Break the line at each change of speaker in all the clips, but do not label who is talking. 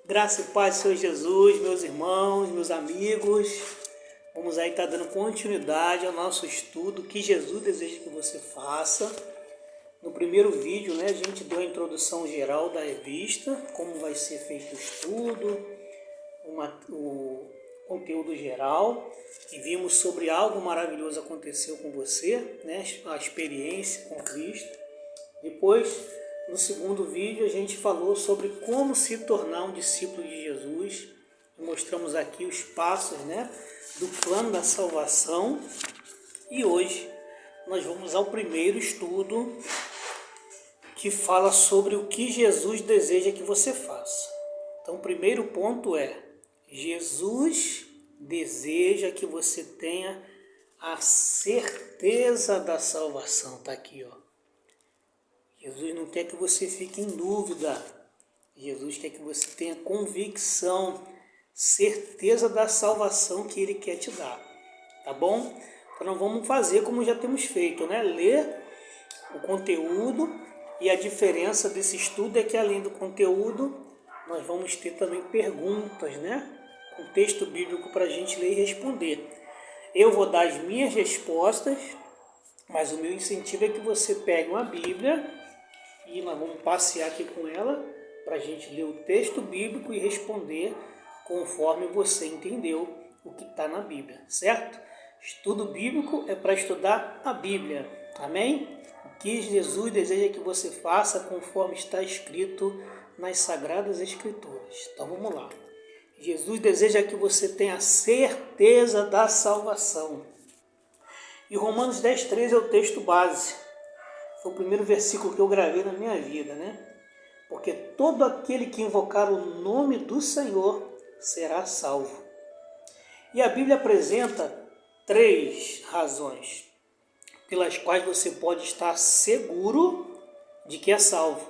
Graça e paz do Senhor Jesus, meus irmãos, meus amigos. Vamos aí estar dando continuidade ao nosso estudo, o que Jesus deseja que você faça. No primeiro vídeo, a gente deu a introdução geral da revista, como vai ser feito o estudo, o conteúdo geral, e vimos sobre algo maravilhoso aconteceu com você, a experiência com Cristo. Depois, no segundo vídeo, a gente falou sobre como se tornar um discípulo de Jesus. Mostramos aqui os passos, do plano da salvação. E hoje nós vamos ao primeiro estudo que fala sobre o que Jesus deseja que você faça. Então, o primeiro ponto é: Jesus deseja que você tenha a certeza da salvação. Está aqui, ó. Jesus não quer que você fique em dúvida. Jesus quer que você tenha convicção, certeza da salvação que Ele quer te dar. Tá bom? Então nós vamos fazer como já temos feito, Ler o conteúdo, e a diferença desse estudo é que além do conteúdo, nós vamos ter também perguntas, com texto bíblico para a gente ler e responder. Eu vou dar as minhas respostas, mas o meu incentivo é que você pegue uma Bíblia e nós vamos passear aqui com ela para a gente ler o texto bíblico e responder conforme você entendeu o que está na Bíblia, certo? Estudo bíblico é para estudar a Bíblia, amém? O que Jesus deseja que você faça conforme está escrito nas Sagradas Escrituras. Então vamos lá. Jesus deseja que você tenha certeza da salvação. E Romanos 10:13 é o texto base. Foi o primeiro versículo que eu gravei na minha vida, Porque todo aquele que invocar o nome do Senhor será salvo. E a Bíblia apresenta 3 razões pelas quais você pode estar seguro de que é salvo.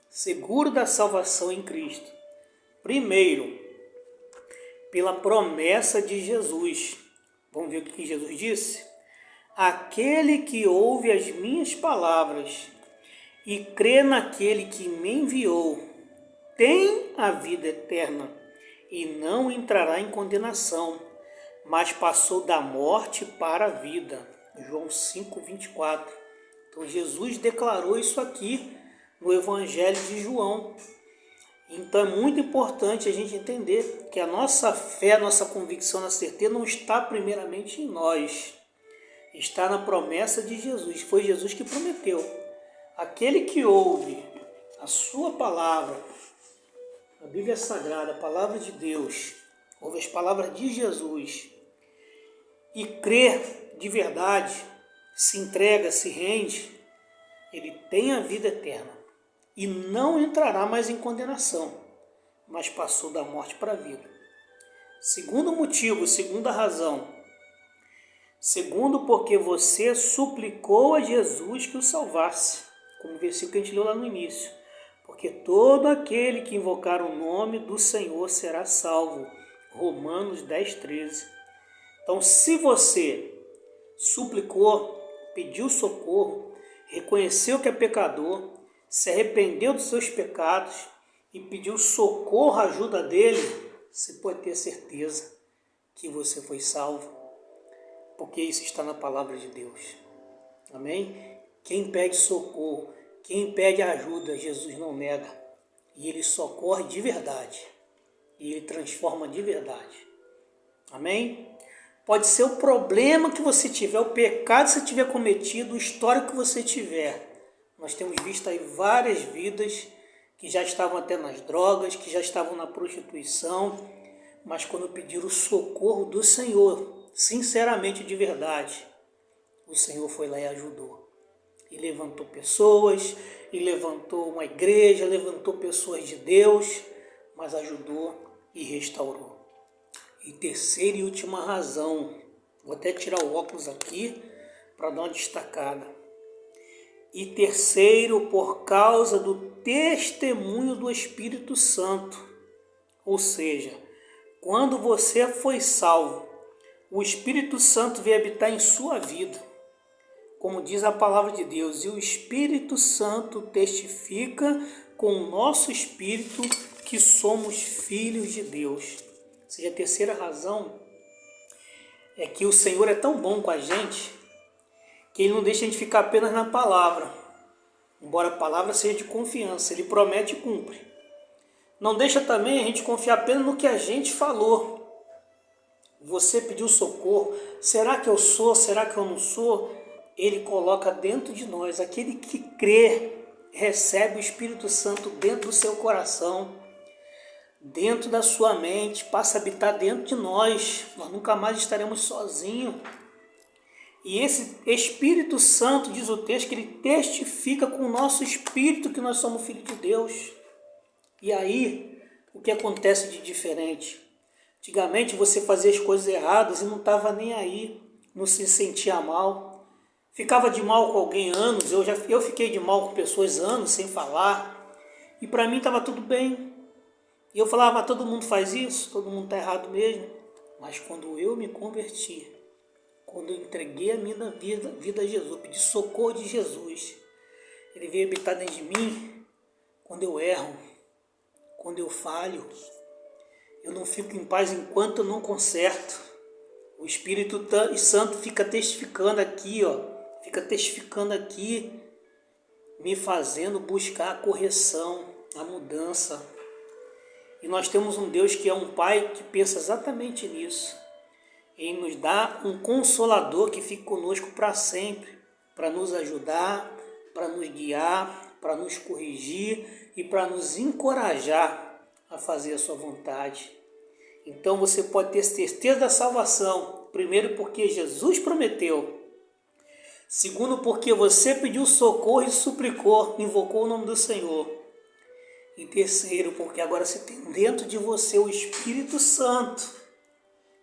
Seguro da salvação em Cristo. Primeiro, pela promessa de Jesus. Vamos ver o que Jesus disse? Aquele que ouve as minhas palavras e crê naquele que me enviou, tem a vida eterna e não entrará em condenação, mas passou da morte para a vida. João 5:24. Então Jesus declarou isso aqui no Evangelho de João. Então é muito importante a gente entender que a nossa fé, a nossa convicção, a nossa certeza não está primeiramente em nós. Está na promessa de Jesus. Foi Jesus que prometeu. Aquele que ouve a sua palavra, a Bíblia Sagrada, a palavra de Deus, ouve as palavras de Jesus e crê de verdade, se entrega, se rende, ele tem a vida eterna e não entrará mais em condenação, mas passou da morte para a vida. Segundo motivo, segunda razão: segundo, porque você suplicou a Jesus que o salvasse, como o versículo que a gente leu lá no início. Porque todo aquele que invocar o nome do Senhor será salvo. Romanos 10:13. Então, se você suplicou, pediu socorro, reconheceu que é pecador, se arrependeu dos seus pecados e pediu socorro, ajuda dele, você pode ter certeza que você foi salvo. Porque isso está na palavra de Deus. Amém? Quem pede socorro, quem pede ajuda, Jesus não nega. E Ele socorre de verdade. E Ele transforma de verdade. Amém? Pode ser o problema que você tiver, o pecado que você tiver cometido, o histórico que você tiver. Nós temos visto aí várias vidas que já estavam até nas drogas, que já estavam na prostituição, mas quando pediram o socorro do Senhor, sinceramente, de verdade, o Senhor foi lá e ajudou. E levantou pessoas, e levantou uma igreja, levantou pessoas de Deus, mas ajudou e restaurou. E terceira e última razão, vou até tirar o óculos aqui para dar uma destacada. E terceiro, por causa do testemunho do Espírito Santo. Ou seja, quando você foi salvo, o Espírito Santo veio habitar em sua vida. Como diz a palavra de Deus, e o Espírito Santo testifica com o nosso espírito que que somos filhos de Deus. Ou seja, a terceira razão é que o Senhor é tão bom com a gente que Ele não deixa a gente ficar apenas na palavra. Embora a palavra seja de confiança, Ele promete e cumpre. Não deixa também a gente confiar apenas no que a gente falou. Você pediu socorro, será que eu sou, será que eu não sou? Ele coloca dentro de nós, aquele que crê, recebe o Espírito Santo dentro do seu coração, dentro da sua mente, passa a habitar dentro de nós. Nós nunca mais estaremos sozinhos. E esse Espírito Santo, diz o texto, que ele testifica com o nosso espírito que nós somos filhos de Deus. E aí, o que acontece de diferente? Antigamente você fazia as coisas erradas e não estava nem aí, não se sentia mal. Ficava de mal com alguém anos, eu fiquei de mal com pessoas anos sem falar. E para mim estava tudo bem. E eu falava, mas todo mundo faz isso, todo mundo está errado mesmo. Mas quando eu me converti, quando eu entreguei a minha vida a Jesus, pedi socorro de Jesus, Ele veio habitar dentro de mim. Quando eu erro, quando eu falho, eu não fico em paz enquanto eu não conserto. O Espírito Santo fica testificando aqui, me fazendo buscar a correção, a mudança. E nós temos um Deus que é um Pai que pensa exatamente nisso. Ele nos dá um Consolador que fica conosco para sempre, para nos ajudar, para nos guiar, para nos corrigir e para nos encorajar a fazer a sua vontade. Então você pode ter certeza da salvação. Primeiro, porque Jesus prometeu. Segundo, porque você pediu socorro e suplicou, invocou o nome do Senhor. E terceiro, porque agora você tem dentro de você o Espírito Santo,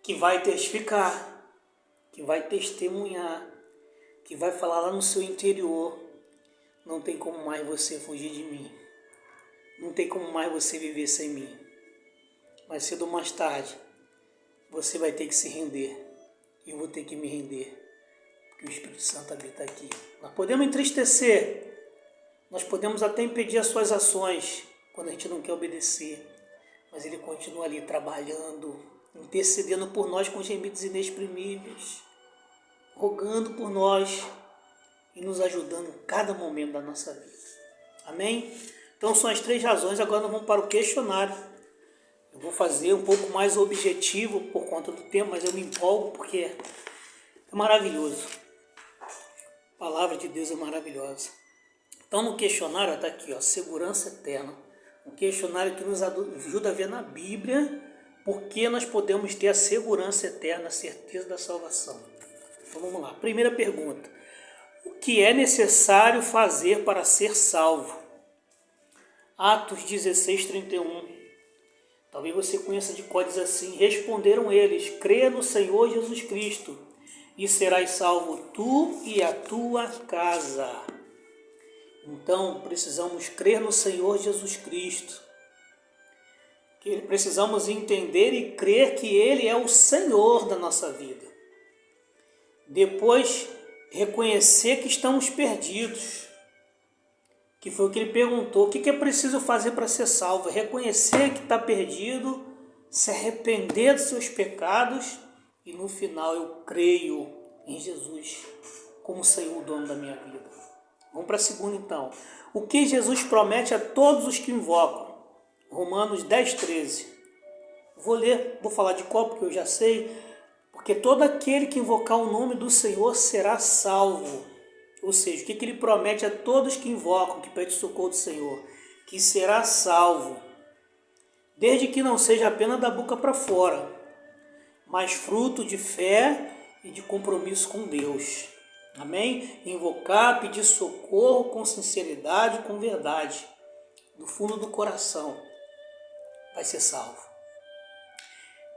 que vai testificar, que vai testemunhar, que vai falar lá no seu interior. Não tem como mais você fugir de mim. Não tem como mais você viver sem mim. Mais cedo ou mais tarde, você vai ter que se render. E eu vou ter que me render. Porque o Espírito Santo habita aqui. Nós podemos entristecer. Nós podemos até impedir as suas ações quando a gente não quer obedecer. Mas Ele continua ali trabalhando, intercedendo por nós com gemidos inexprimíveis, rogando por nós e nos ajudando em cada momento da nossa vida. Amém? Então são as 3 razões. Agora nós vamos para o questionário. Eu vou fazer um pouco mais objetivo por conta do tempo, mas eu me empolgo porque é maravilhoso. A palavra de Deus é maravilhosa. Então no questionário está aqui, segurança eterna. Um questionário que nos ajuda a ver na Bíblia porque nós podemos ter a segurança eterna, a certeza da salvação. Então vamos lá. Primeira pergunta. O que é necessário fazer para ser salvo? Atos 16:31. Talvez você conheça de cor, diz assim: responderam eles, crê no Senhor Jesus Cristo e serás salvo tu e a tua casa. Então precisamos crer no Senhor Jesus Cristo. Precisamos entender e crer que Ele é o Senhor da nossa vida. Depois, reconhecer que estamos perdidos. Que foi o que ele perguntou. O que é preciso fazer para ser salvo? Reconhecer que está perdido, se arrepender dos seus pecados e no final eu creio em Jesus como Senhor, dono da minha vida. Vamos para a segunda então. O que Jesus promete a todos os que invocam? Romanos 10:13. Vou falar de cor porque eu já sei. Porque todo aquele que invocar o nome do Senhor será salvo. Ou seja, o que ele promete a todos que invocam, que pedem socorro do Senhor? Que será salvo. Desde que não seja apenas da boca para fora, mas fruto de fé e de compromisso com Deus. Amém? Invocar, pedir socorro com sinceridade, com verdade, do fundo do coração, vai ser salvo.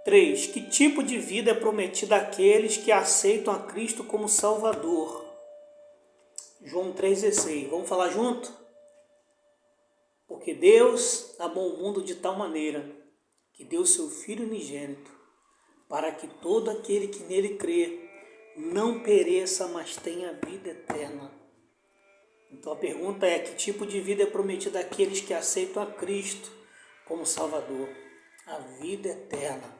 3. Que tipo de vida é prometida àqueles que aceitam a Cristo como Salvador? João 3,16. Vamos falar junto? Porque Deus amou o mundo de tal maneira que deu seu Filho unigênito, para que todo aquele que nele crê não pereça, mas tenha vida eterna. Então a pergunta é: que tipo de vida é prometida àqueles que aceitam a Cristo como Salvador, a vida eterna.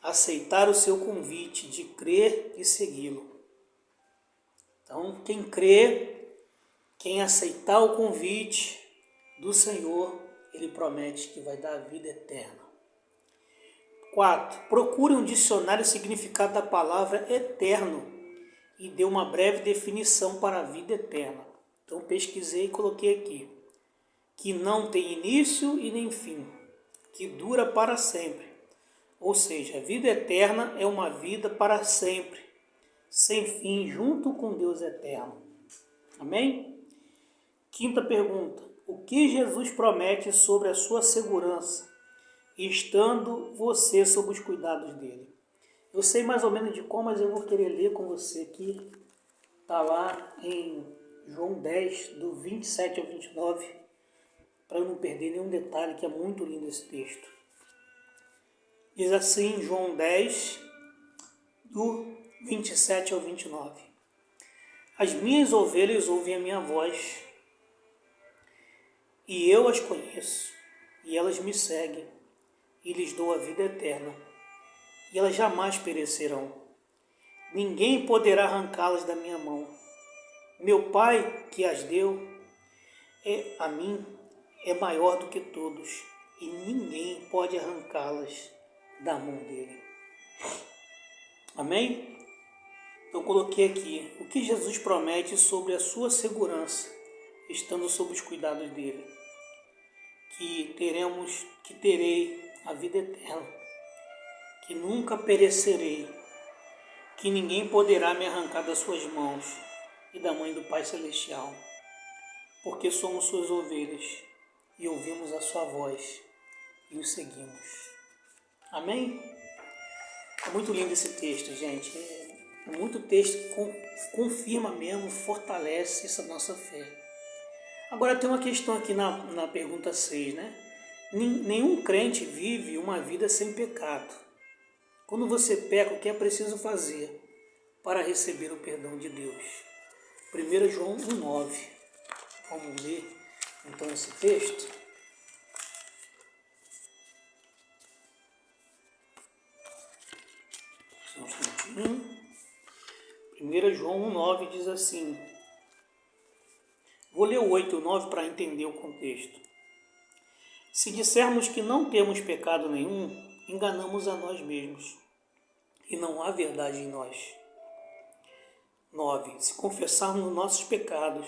Aceitar o seu convite de crer e segui-lo. Então, quem crê, quem aceitar o convite do Senhor, Ele promete que vai dar a vida eterna. 4. Procure um dicionário significado da palavra eterno e dê uma breve definição para a vida eterna. Então, pesquisei e coloquei aqui. Que não tem início e nem fim, que dura para sempre. Ou seja, a vida eterna é uma vida para sempre, sem fim, junto com Deus eterno. Amém? Quinta pergunta. O que Jesus promete sobre a sua segurança, estando você sob os cuidados dele? Eu sei mais ou menos de como, mas eu vou querer ler com você aqui. Está lá em João 10, do 27 ao 29, para eu não perder nenhum detalhe, que é muito lindo esse texto. Diz assim, João 10, do 27 ao 29. As minhas ovelhas ouvem a minha voz, e eu as conheço, e elas me seguem, e lhes dou a vida eterna, e elas jamais perecerão. Ninguém poderá arrancá-las da minha mão. Meu Pai, que as deu a mim, é maior do que todos, e ninguém pode arrancá-las da mão dele. Amém? Então coloquei aqui o que Jesus promete sobre a sua segurança, estando sob os cuidados dele. Que terei a vida eterna, que nunca perecerei, que ninguém poderá me arrancar das suas mãos e da mãe do Pai Celestial, porque somos suas ovelhas e ouvimos a sua voz e o seguimos. Amém? É muito lindo esse texto, gente. É muito texto que confirma mesmo, fortalece essa nossa fé. Agora tem uma questão aqui na pergunta 6, né? Nenhum crente vive uma vida sem pecado. Quando você peca, o que é preciso fazer para receber o perdão de Deus? 1 João 1,9. Vamos ler então esse texto. Só um instantinho. 1 João 1,9 diz assim. Vou ler o 8 e o 9 para entender o contexto. Se dissermos que não temos pecado nenhum, enganamos a nós mesmos, e não há verdade em nós. 9. Se confessarmos os nossos pecados,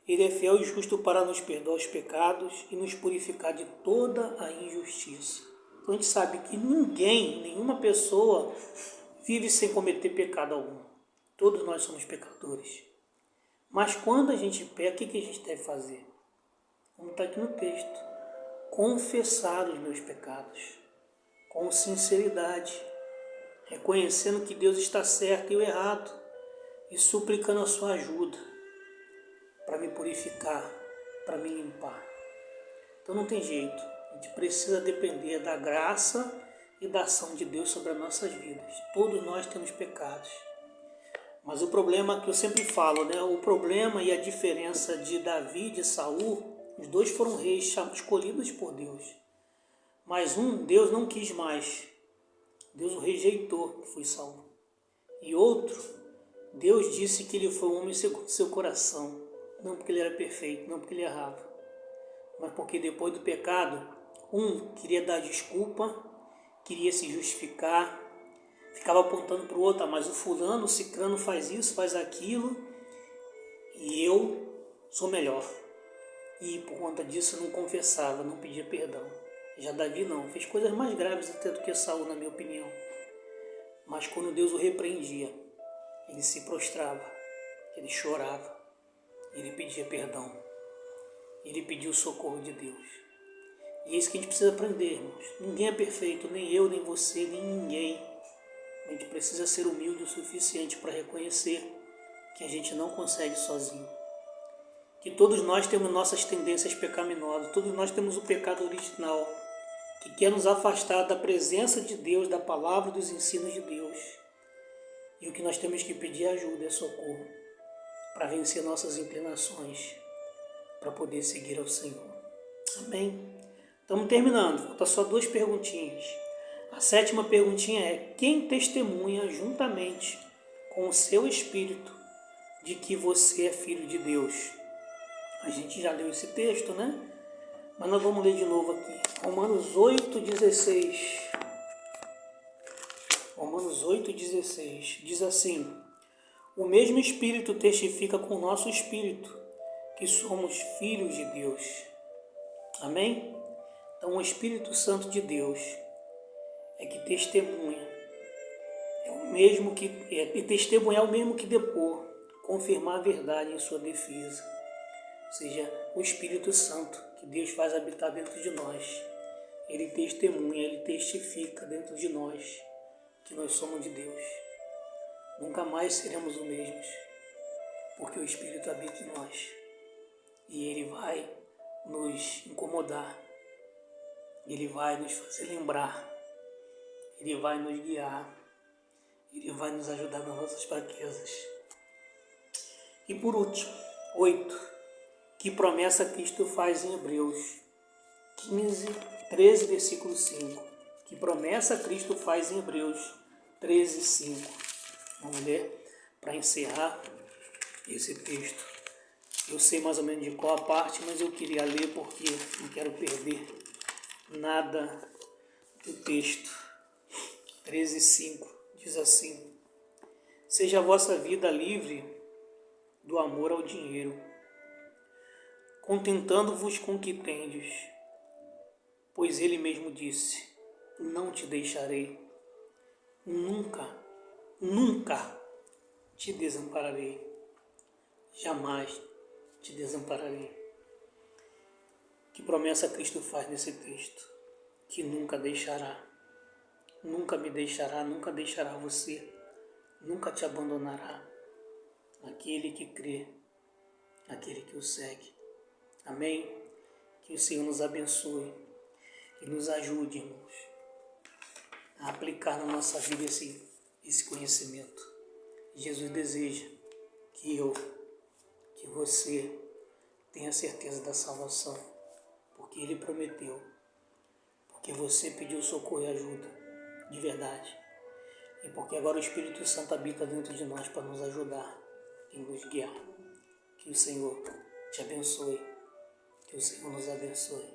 Ele é fiel e justo para nos perdoar os pecados e nos purificar de toda a injustiça. Então a gente sabe que nenhuma pessoa vive sem cometer pecado algum. Todos nós somos pecadores. Mas quando a gente peca, o que a gente deve fazer? Como está aqui no texto. Confessar os meus pecados com sinceridade, reconhecendo que Deus está certo e eu errado, e suplicando a sua ajuda para me purificar, para me limpar. Então não tem jeito, a gente precisa depender da graça e da ação de Deus sobre as nossas vidas. Todos nós temos pecados. Mas o problema que eu sempre falo, né? O problema e a diferença de Davi e de Saul, os dois foram reis escolhidos por Deus. Mas Deus não quis mais. Deus o rejeitou, que foi Saul. E outro, Deus disse que ele foi um homem segundo seu coração. Não porque ele era perfeito, não porque ele errava. Mas porque depois do pecado, queria dar desculpa, queria se justificar, ficava apontando para o outro, mas o fulano, o ciclano faz isso, faz aquilo, e eu sou melhor. E por conta disso eu não confessava, não pedia perdão. Já Davi não, fez coisas mais graves até do que Saul, na minha opinião. Mas quando Deus o repreendia, ele se prostrava, ele chorava, ele pedia perdão, ele pedia o socorro de Deus. E é isso que a gente precisa aprender, irmãos. Ninguém é perfeito, nem eu, nem você, nem ninguém. A gente precisa ser humilde o suficiente para reconhecer que a gente não consegue sozinho. Que todos nós temos nossas tendências pecaminosas, todos nós temos o pecado original, que quer nos afastar da presença de Deus, da palavra e dos ensinos de Deus. E o que nós temos que pedir ajuda, é socorro, para vencer nossas inclinações, para poder seguir ao Senhor. Amém? Estamos terminando, falta só 2 perguntinhas. A 7ª perguntinha é: quem testemunha juntamente com o seu espírito de que você é filho de Deus? A gente já leu esse texto, né? Mas nós vamos ler de novo aqui. Romanos 8,16. Romanos 8,16 diz assim: o mesmo Espírito testifica com o nosso espírito que somos filhos de Deus. Amém? Então o Espírito Santo de Deus é que testemunha. É o mesmo que testemunhar é o mesmo que depor, confirmar a verdade em sua defesa. Ou seja, o Espírito Santo que Deus faz habitar dentro de nós. Ele testemunha, ele testifica dentro de nós que nós somos de Deus. Nunca mais seremos os mesmos, porque o Espírito habita em nós. E ele vai nos incomodar, ele vai nos fazer lembrar, ele vai nos guiar, ele vai nos ajudar nas nossas fraquezas. E por último, 8. Que promessa Cristo faz em Hebreus 15, 13, versículo 5. Que promessa Cristo faz em Hebreus 13, 5. Vamos ler para encerrar esse texto. Eu sei mais ou menos de qual a parte, mas eu queria ler porque não quero perder nada do texto. 13, 5 diz assim: seja a vossa vida livre do amor ao dinheiro, contentando-vos com o que tendes, pois ele mesmo disse: não te deixarei, nunca te desampararei, jamais te desampararei. Que promessa Cristo faz nesse texto? Que nunca deixará, nunca me deixará, nunca deixará você, nunca te abandonará. Aquele que crê, aquele que o segue. Amém? Que o Senhor nos abençoe e nos ajude, irmãos, a aplicar na nossa vida esse conhecimento. Jesus deseja que você tenha certeza da salvação, porque Ele prometeu, porque você pediu socorro e ajuda, de verdade, e porque agora o Espírito Santo habita dentro de nós para nos ajudar e nos guiar. Que o Senhor te abençoe, que o Senhor nos abençoe.